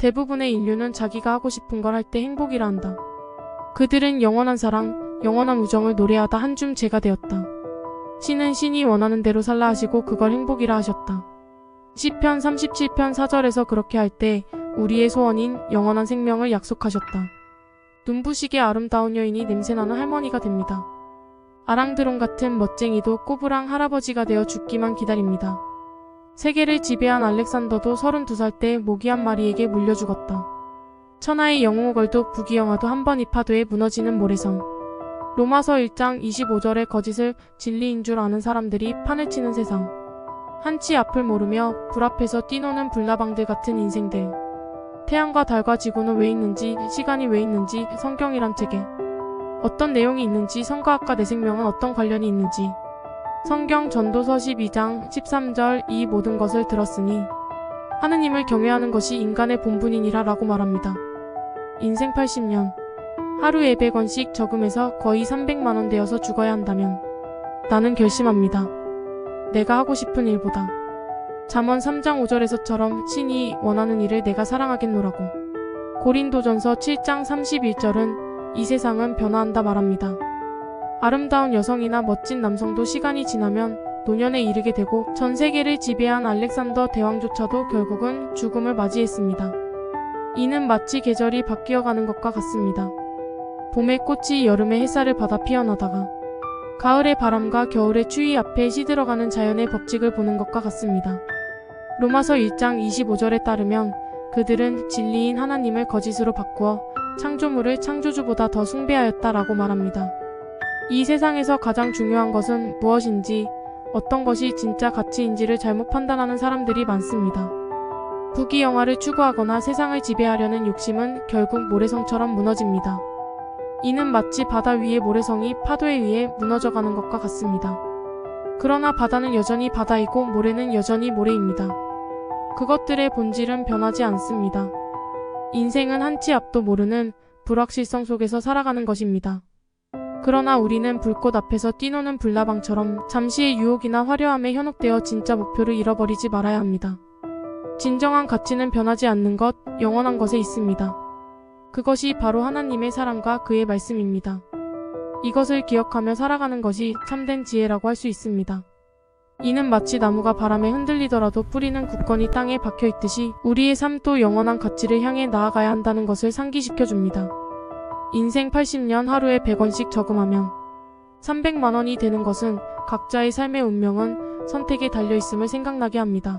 대부분의 인류는 자기가 하고 싶은 걸 할 때 행복이라 한다. 그들은 영원한 사랑, 영원한 우정을 노래하다 한줌 재가 되었다. 신은 신이 원하는 대로 살라 하시고 그걸 행복이라 하셨다. 시편 37편 4절에서 그렇게 할 때 우리의 소원인 영원한 생명을 약속하셨다. 눈부시게 아름다운 여인이 냄새나는 할머니가 됩니다. 아랑드론 같은 멋쟁이도 꼬부랑 할아버지가 되어 죽기만 기다립니다. 세계를 지배한 알렉산더도 32살 때 모기 한 마리에게 물려 죽었다. 천하의 영웅걸도 부귀영화도 한 번 이 파도에 무너지는 모래성. 로마서 1장 25절의 거짓을 진리인 줄 아는 사람들이 판을 치는 세상. 한치 앞을 모르며 불 앞에서 뛰노는 불나방들 같은 인생들. 태양과 달과 지구는 왜 있는지, 시간이 왜 있는지, 성경이란 책에 어떤 내용이 있는지, 성과학과 내 생명은 어떤 관련이 있는지. 성경 전도서 12장 13절 이 모든 것을 들었으니 하느님을 경외하는 것이 인간의 본분이니라 라고 말합니다. 인생 80년, 하루에 100원씩 저금해서 거의 300만원 되어서 죽어야 한다면 나는 결심합니다. 내가 하고 싶은 일보다 잠언 3장 5절에서처럼 신이 원하는 일을 내가 사랑하겠노라고. 고린도전서 7장 31절은 이 세상은 변화한다 말합니다. 아름다운 여성이나 멋진 남성도 시간이 지나면 노년에 이르게 되고 전 세계를 지배한 알렉산더 대왕조차도 결국은 죽음을 맞이했습니다. 이는 마치 계절이 바뀌어가는 것과 같습니다. 봄의 꽃이 여름의 햇살을 받아 피어나다가 가을의 바람과 겨울의 추위 앞에 시들어가는 자연의 법칙을 보는 것과 같습니다. 로마서 1장 25절에 따르면 그들은 진리인 하나님을 거짓으로 바꾸어 창조물을 창조주보다 더 숭배하였다라고 말합니다. 이 세상에서 가장 중요한 것은 무엇인지, 어떤 것이 진짜 가치인지를 잘못 판단하는 사람들이 많습니다. 부귀영화를 추구하거나 세상을 지배하려는 욕심은 결국 모래성처럼 무너집니다. 이는 마치 바다 위의 모래성이 파도에 의해 무너져가는 것과 같습니다. 그러나 바다는 여전히 바다이고 모래는 여전히 모래입니다. 그것들의 본질은 변하지 않습니다. 인생은 한치 앞도 모르는 불확실성 속에서 살아가는 것입니다. 그러나 우리는 불꽃 앞에서 뛰노는 불나방처럼 잠시의 유혹이나 화려함에 현혹되어 진짜 목표를 잃어버리지 말아야 합니다. 진정한 가치는 변하지 않는 것, 영원한 것에 있습니다. 그것이 바로 하나님의 사랑과 그의 말씀입니다. 이것을 기억하며 살아가는 것이 참된 지혜라고 할 수 있습니다. 이는 마치 나무가 바람에 흔들리더라도 뿌리는 굳건히 땅에 박혀있듯이 우리의 삶도 영원한 가치를 향해 나아가야 한다는 것을 상기시켜줍니다. 인생 80년 하루에 100원씩 저금하면 300만원이 되는 것은 각자의 삶의 운명은 선택에 달려있음을 생각나게 합니다.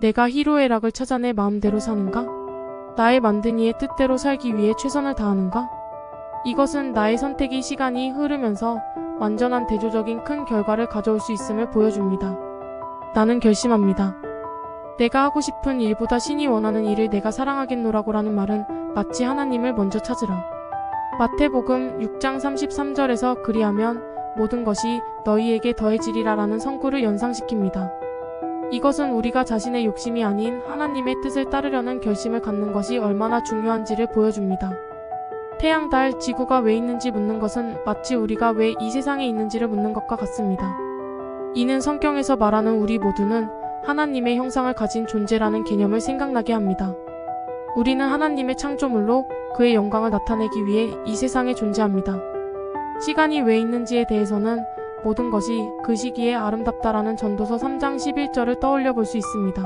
내가 희로애락을 찾아 내 마음대로 사는가? 나의 만든 이의 뜻대로 살기 위해 최선을 다하는가? 이것은 나의 선택이 시간이 흐르면서 완전한 대조적인 큰 결과를 가져올 수 있음을 보여줍니다. 나는 결심합니다. 내가 하고 싶은 일보다 신이 원하는 일을 내가 사랑하겠노라고라는 말은 마치 하나님을 먼저 찾으라. 마태복음 6장 33절에서 그리하면 모든 것이 너희에게 더해지리라 라는 성구를 연상시킵니다. 이것은 우리가 자신의 욕심이 아닌 하나님의 뜻을 따르려는 결심을 갖는 것이 얼마나 중요한지를 보여줍니다. 태양, 달, 지구가 왜 있는지 묻는 것은 마치 우리가 왜 이 세상에 있는지를 묻는 것과 같습니다. 이는 성경에서 말하는 우리 모두는 하나님의 형상을 가진 존재라는 개념을 생각나게 합니다. 우리는 하나님의 창조물로 그의 영광을 나타내기 위해 이 세상에 존재합니다. 시간이 왜 있는지에 대해서는 모든 것이 그 시기에 아름답다라는 전도서 3장 11절을 떠올려 볼 수 있습니다.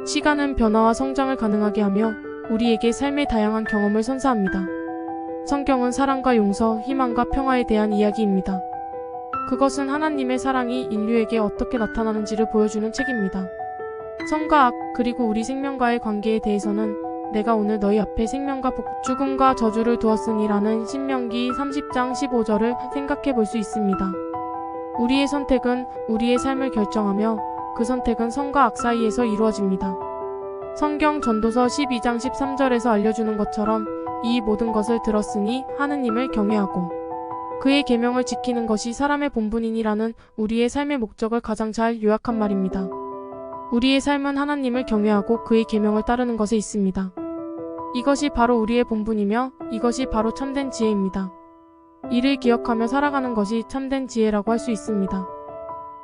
시간은 변화와 성장을 가능하게 하며 우리에게 삶의 다양한 경험을 선사합니다. 성경은 사랑과 용서, 희망과 평화에 대한 이야기입니다. 그것은 하나님의 사랑이 인류에게 어떻게 나타나는지를 보여주는 책입니다. 선과 악, 그리고 우리 생명과의 관계에 대해서는 내가 오늘 너희 앞에 생명과 죽음과 저주를 두었으니라는 신명기 30장 15절을 생각해 볼 수 있습니다. 우리의 선택은 우리의 삶을 결정하며 그 선택은 선과 악 사이에서 이루어집니다. 성경 전도서 12장 13절에서 알려주는 것처럼 이 모든 것을 들었으니 하느님을 경외하고 그의 계명을 지키는 것이 사람의 본분이니라는 우리의 삶의 목적을 가장 잘 요약한 말입니다. 우리의 삶은 하나님을 경외하고 그의 계명을 따르는 것에 있습니다. 이것이 바로 우리의 본분이며 이것이 바로 참된 지혜입니다. 이를 기억하며 살아가는 것이 참된 지혜라고 할 수 있습니다.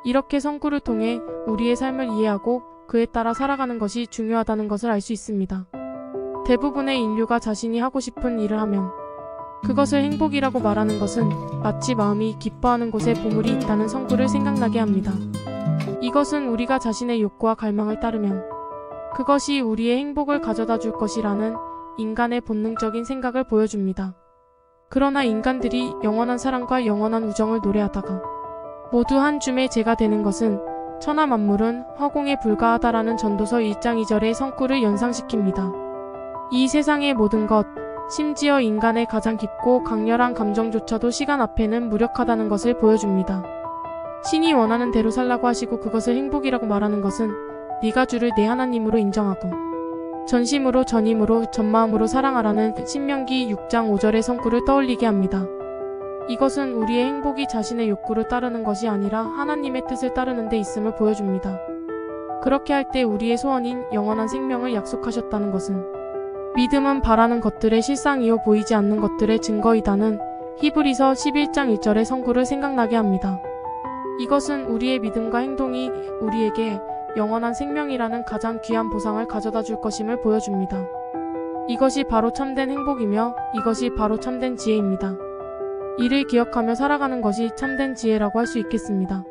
이렇게 성구를 통해 우리의 삶을 이해하고 그에 따라 살아가는 것이 중요하다는 것을 알 수 있습니다. 대부분의 인류가 자신이 하고 싶은 일을 하면 그것을 행복이라고 말하는 것은 마치 마음이 기뻐하는 곳에 보물이 있다는 성구를 생각나게 합니다. 이것은 우리가 자신의 욕구와 갈망을 따르면 그것이 우리의 행복을 가져다 줄 것이라는 인간의 본능적인 생각을 보여줍니다. 그러나 인간들이 영원한 사랑과 영원한 우정을 노래하다가 모두 한 줌의 재가 되는 것은 천하 만물은 허공에 불과하다라는 전도서 1장 2절의 성구를 연상시킵니다. 이 세상의 모든 것, 심지어 인간의 가장 깊고 강렬한 감정조차도 시간 앞에는 무력하다는 것을 보여줍니다. 신이 원하는 대로 살라고 하시고 그것을 행복이라고 말하는 것은 네가 주를 내 하나님으로 인정하고 전심으로 전임으로 전마음으로 사랑하라는 신명기 6장 5절의 성구를 떠올리게 합니다. 이것은 우리의 행복이 자신의 욕구를 따르는 것이 아니라 하나님의 뜻을 따르는 데 있음을 보여줍니다. 그렇게 할 때 우리의 소원인 영원한 생명을 약속하셨다는 것은 믿음은 바라는 것들의 실상이요 보이지 않는 것들의 증거이다는 히브리서 11장 1절의 성구를 생각나게 합니다. 이것은 우리의 믿음과 행동이 우리에게 영원한 생명이라는 가장 귀한 보상을 가져다 줄 것임을 보여줍니다. 이것이 바로 참된 행복이며 이것이 바로 참된 지혜입니다. 이를 기억하며 살아가는 것이 참된 지혜라고 할 수 있겠습니다.